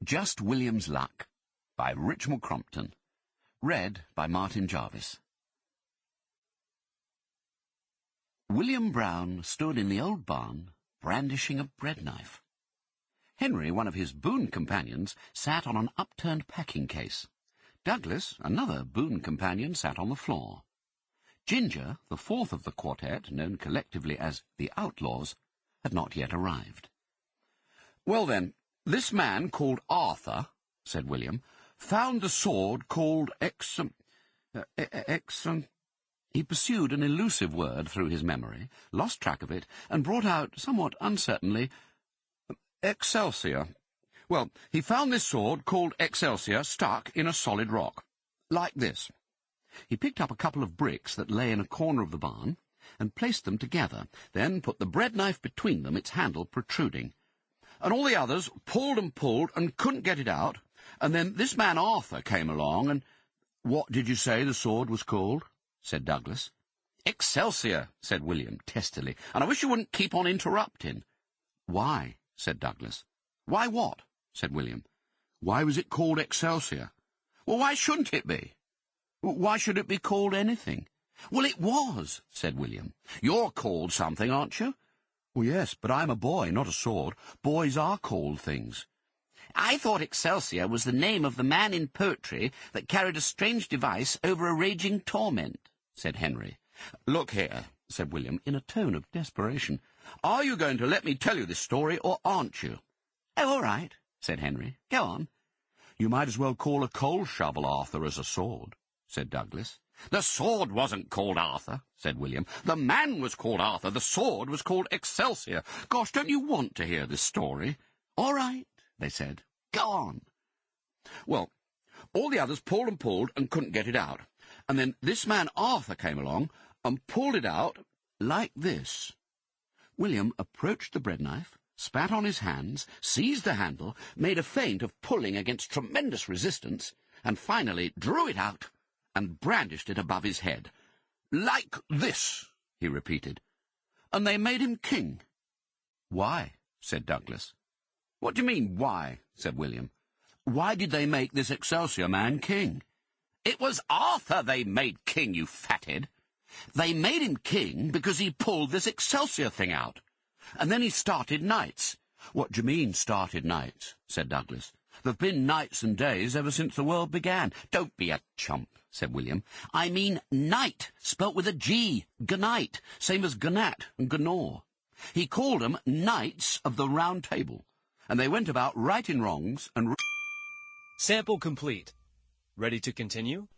Just William's Luck by Richmal Crompton. Read by Martin Jarvis. William Brown stood in the old barn, brandishing a bread knife. Henry, one of his boon companions, sat on an upturned packing case. Douglas, another boon companion, sat on the floor. Ginger, the fourth of the quartet, known collectively as the Outlaws, had not yet arrived. "Well then, this man called Arthur," said William, "found the sword called He pursued an elusive word through his memory, lost track of it, and brought out, somewhat uncertainly, Excelsior. Well, he found this sword called Excelsior stuck in a solid rock, like this." He picked up a couple of bricks that lay in a corner of the barn and placed them together, then put the bread knife between them, its handle protruding. "And all the others pulled and couldn't get it out, and then this man Arthur came along and—" "What did you say the sword was called?" said Douglas. "Excelsior," said William testily, "and I wish you wouldn't keep on interrupting." "Why?" said Douglas. "Why what?" said William. "Why was it called Excelsior?" "Well, why shouldn't it be?" "Why should it be called anything?" "Well, it was," said William. "You're called something, aren't you?" "Well, yes, but I'm a boy, not a sword. Boys are called things." "I thought Excelsior was the name of the man in poetry that carried a strange device over a raging torment," said Henry. "Look here," said William, in a tone of desperation. "Are you going to let me tell you this story, or aren't you?" "Oh, all right," said Henry. "Go on." "You might as well call a coal shovel Arthur as a sword," said Douglas. "The sword wasn't called Arthur," said William. "The man was called Arthur. The sword was called Excelsior. Gosh, don't you want to hear this story?" "All right," they said. "Go on." "Well, all the others pulled and couldn't get it out. And then this man Arthur came along and pulled it out like this." William approached the bread knife, spat on his hands, seized the handle, made a feint of pulling against tremendous resistance, and finally drew it out and brandished it above his head. "Like this," he repeated. "And they made him king." "Why?" said Douglas. "What do you mean, why?" said William. "Why did they make this Excelsior man king?" "It was Arthur they made king, you fathead. They made him king because he pulled this Excelsior thing out. And then he started knights." "What do you mean, started knights?" said Douglas. "There've been nights and days ever since the world began." "Don't be a chump," said William. "I mean knight, spelt with a G, gnite, same as gnat and gnaw. He called 'em Knights of the Round Table, and they went about righting wrongs and..." Sample complete. Ready to continue?